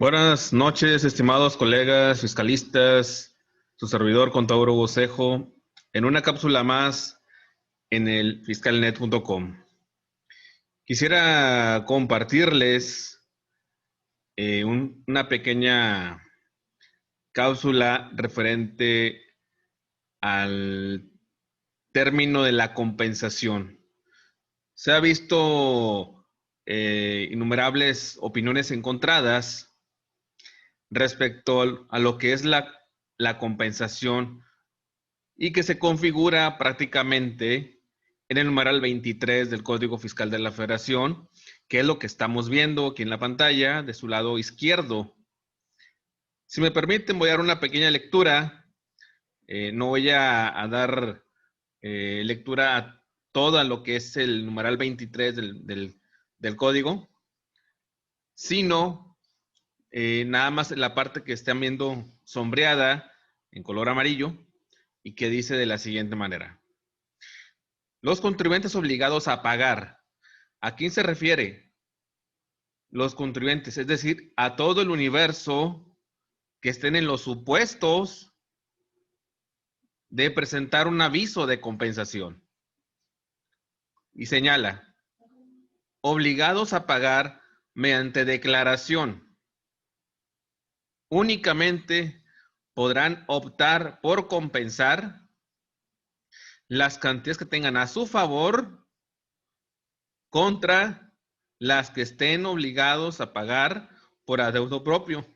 Buenas noches, estimados colegas fiscalistas, su servidor contador Hugo Cejo, en una cápsula más en el fiscalnet.com. Quisiera compartirles una pequeña cápsula referente al término de la compensación. Se ha visto innumerables opiniones encontradas respecto a lo que es la compensación y que se configura prácticamente en el numeral 23 del Código Fiscal de la Federación, que es lo que estamos viendo aquí en la pantalla de su lado izquierdo. Si me permiten, voy a dar una pequeña lectura. No voy a dar lectura a todo lo que es el numeral 23 del código, sino nada más la parte que están viendo sombreada en color amarillo y que dice de la siguiente manera. Los contribuyentes obligados a pagar. ¿A quién se refiere? Los contribuyentes, es decir, a todo el universo que estén en los supuestos de presentar un aviso de compensación. Y señala, obligados a pagar mediante declaración. Únicamente podrán optar por compensar las cantidades que tengan a su favor contra las que estén obligados a pagar por adeudo propio.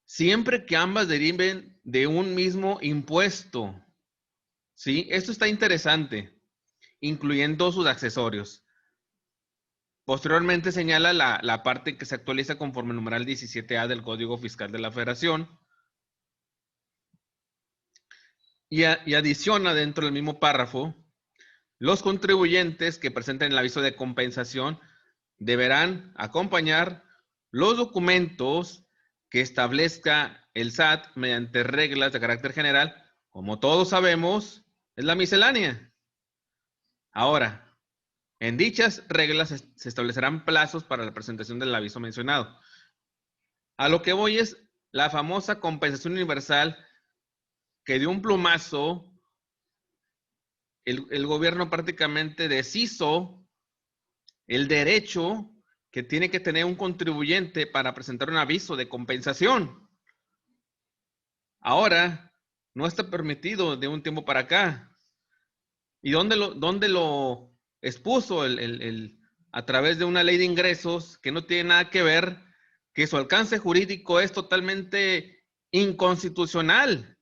Siempre que ambas deriven de un mismo impuesto. ¿Sí? Esto está interesante, incluyendo sus accesorios. Posteriormente señala la parte que se actualiza conforme al numeral 17A del Código Fiscal de la Federación y adiciona dentro del mismo párrafo, los contribuyentes que presenten el aviso de compensación deberán acompañar los documentos que establezca el SAT mediante reglas de carácter general. Como todos sabemos, es la miscelánea. Ahora, en dichas reglas se establecerán plazos para la presentación del aviso mencionado. A lo que voy es la famosa compensación universal que de un plumazo el gobierno prácticamente deshizo el derecho que tiene que tener un contribuyente para presentar un aviso de compensación. Ahora no está permitido de un tiempo para acá. ¿Y dónde lo expuso a través de una ley de ingresos que no tiene nada que ver, que su alcance jurídico es totalmente inconstitucional?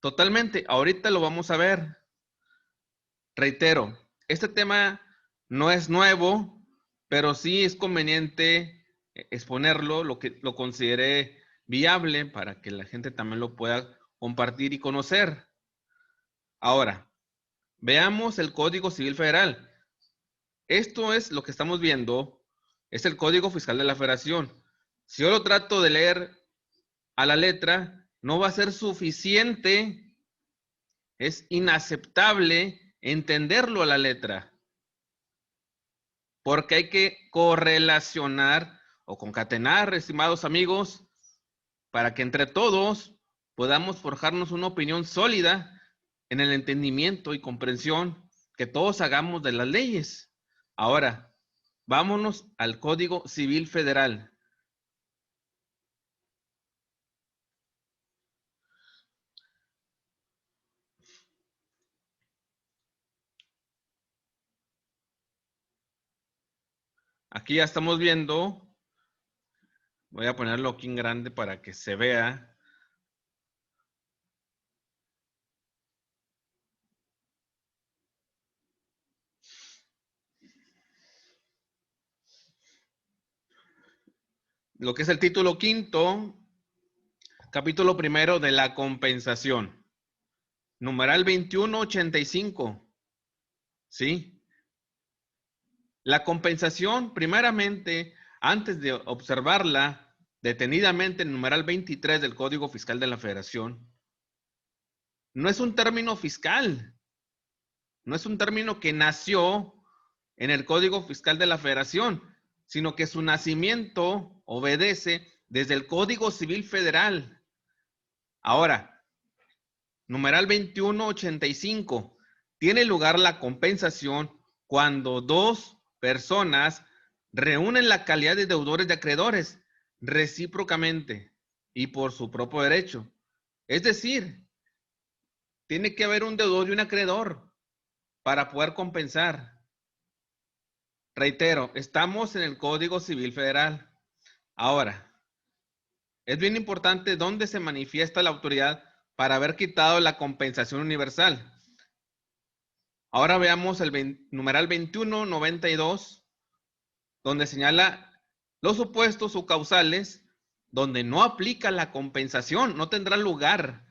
Totalmente. Ahorita lo vamos a ver. Reitero, este tema no es nuevo, pero sí es conveniente exponerlo, lo que lo consideré viable para que la gente también lo pueda compartir y conocer. Ahora, veamos el Código Civil Federal. Esto es lo que estamos viendo, es el Código Fiscal de la Federación. Si yo lo trato de leer a la letra, no va a ser suficiente, es inaceptable entenderlo a la letra, porque hay que correlacionar o concatenar, estimados amigos, para que entre todos podamos forjarnos una opinión sólida en el entendimiento y comprensión que todos hagamos de las leyes. Ahora, vámonos al Código Civil Federal. Aquí ya estamos viendo, voy a ponerlo aquí en grande para que se vea. Lo que es el título quinto, capítulo primero de la compensación. Numeral 2185. ¿Sí? La compensación, primeramente, antes de observarla detenidamente en el numeral 23 del Código Fiscal de la Federación, no es un término fiscal, no es un término que nació en el Código Fiscal de la Federación, sino que su nacimiento obedece desde el Código Civil Federal. Ahora, numeral 2185, tiene lugar la compensación cuando dos personas reúnen la calidad de deudores de acreedores recíprocamente y por su propio derecho. Es decir, tiene que haber un deudor y un acreedor para poder compensar. Reitero, estamos en el Código Civil Federal. Ahora, es bien importante dónde se manifiesta la autoridad para haber quitado la compensación universal. Ahora veamos el numeral 2192, donde señala los supuestos o causales donde no aplica la compensación, no tendrá lugar,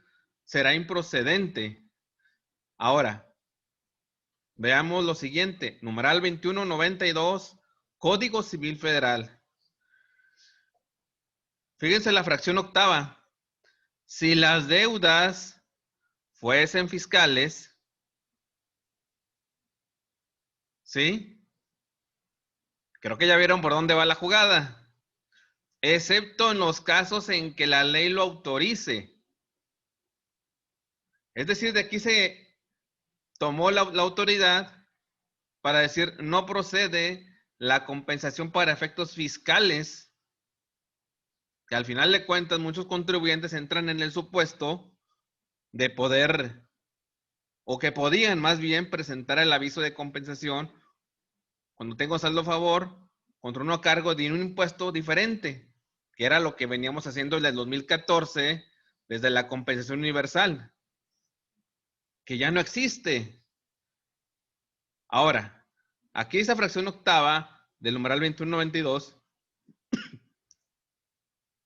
será improcedente. Ahora, veamos lo siguiente, numeral 2192, Código Civil Federal. Fíjense la fracción octava. Si las deudas fuesen fiscales, ¿sí? Creo que ya vieron por dónde va la jugada. Excepto en los casos en que la ley lo autorice. Es decir, de aquí se tomó la autoridad para decir no procede la compensación para efectos fiscales, que al final de cuentas muchos contribuyentes entran en el supuesto de poder, o que podían más bien presentar el aviso de compensación cuando tengo saldo a favor contra uno a cargo de un impuesto diferente, que era lo que veníamos haciendo desde el 2014, desde la compensación universal, que ya no existe. Ahora, aquí esa fracción octava del numeral 2192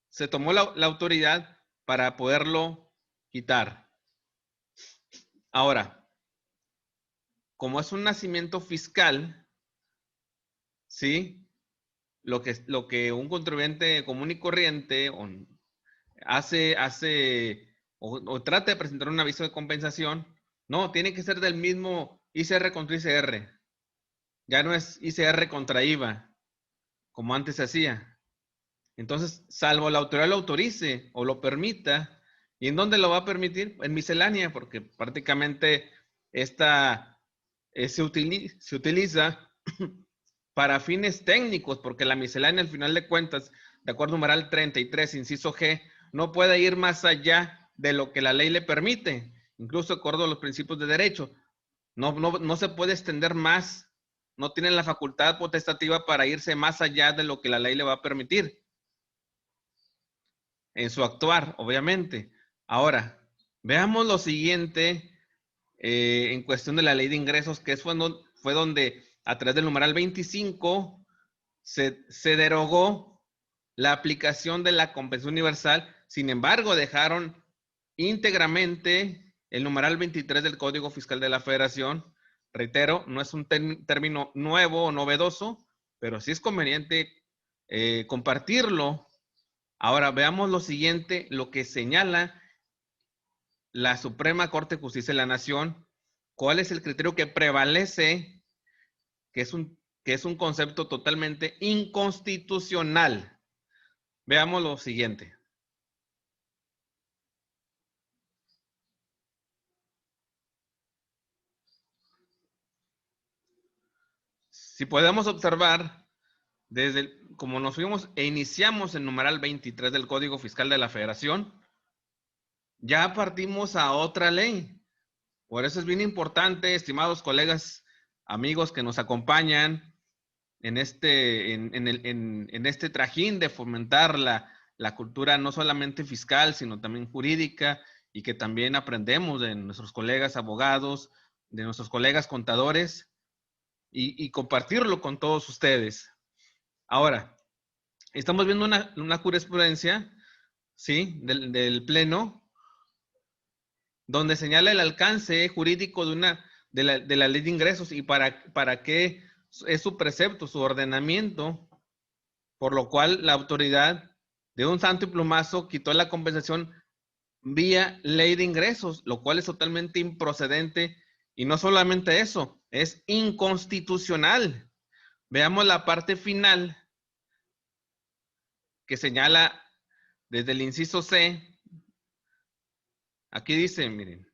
se tomó la autoridad para poderlo quitar. Ahora, como es un nacimiento fiscal, ¿sí? Lo que un contribuyente común y corriente hace o trata de presentar un aviso de compensación, no, tiene que ser del mismo ICR contra ICR. Ya no es ICR contra IVA, como antes se hacía. Entonces, salvo la autoridad lo autorice o lo permita, ¿y en dónde lo va a permitir? En miscelánea, porque prácticamente esta se utiliza para fines técnicos, porque la miscelánea al final de cuentas, de acuerdo al numeral 33, inciso G, no puede ir más allá de lo que la ley le permite, incluso de acuerdo a los principios de derecho. No se puede extender más, no tiene la facultad potestativa para irse más allá de lo que la ley le va a permitir en su actuar, obviamente. Ahora, veamos lo siguiente en cuestión de la ley de ingresos, que fue donde a través del numeral 25 se derogó la aplicación de la compensación universal. Sin embargo, dejaron íntegramente el numeral 23 del Código Fiscal de la Federación. Reitero, no es un término nuevo o novedoso, pero sí es conveniente compartirlo. Ahora veamos lo siguiente, lo que señala la Suprema Corte de Justicia de la Nación. ¿Cuál es el criterio que prevalece? Que es un concepto totalmente inconstitucional. Veamos lo siguiente. Si podemos observar, como nos fuimos e iniciamos el numeral 23 del Código Fiscal de la Federación, ya partimos a otra ley. Por eso es bien importante, estimados colegas, amigos que nos acompañan en este trajín de fomentar la cultura no solamente fiscal, sino también jurídica, y que también aprendemos de nuestros colegas abogados, de nuestros colegas contadores, y compartirlo con todos ustedes. Ahora, estamos viendo una jurisprudencia, ¿sí? Del Pleno, donde señala el alcance jurídico de la ley de ingresos y para qué es su precepto, su ordenamiento, por lo cual la autoridad de un santo y plumazo quitó la compensación vía ley de ingresos, lo cual es totalmente improcedente, y no solamente eso, es inconstitucional. Veamos la parte final que señala desde el inciso C, aquí dice, miren,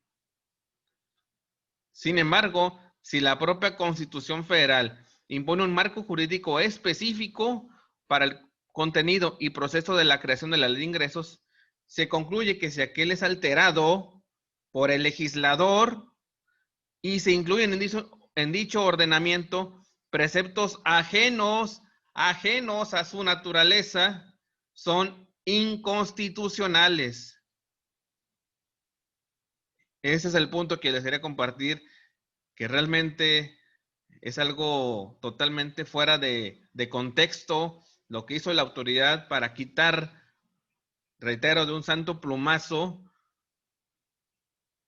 sin embargo, si la propia Constitución Federal impone un marco jurídico específico para el contenido y proceso de la creación de la ley de ingresos, se concluye que si aquel es alterado por el legislador y se incluyen en dicho ordenamiento preceptos ajenos a su naturaleza, son inconstitucionales. Ese es el punto que les quería compartir, que realmente es algo totalmente fuera de contexto lo que hizo la autoridad para quitar, reitero, de un santo plumazo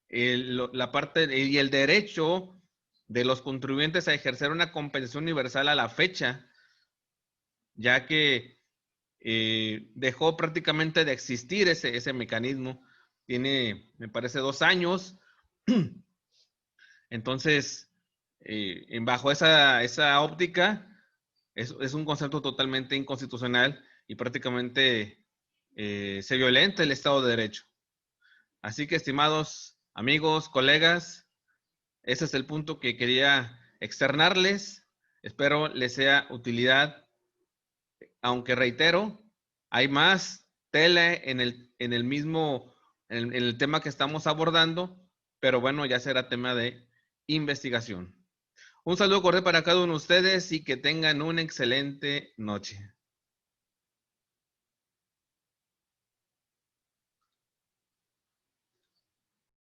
la parte y el derecho de los contribuyentes a ejercer una compensación universal a la fecha, ya que dejó prácticamente de existir ese mecanismo. Tiene, me parece, 2 años. Entonces, bajo esa óptica, es un concepto totalmente inconstitucional y prácticamente se violenta el Estado de Derecho. Así que, estimados amigos, colegas, ese es el punto que quería externarles. Espero les sea utilidad, aunque reitero, hay más tela en el mismo, en el tema que estamos abordando, pero bueno, ya será tema de investigación. Un saludo cordial para cada uno de ustedes y que tengan una excelente noche.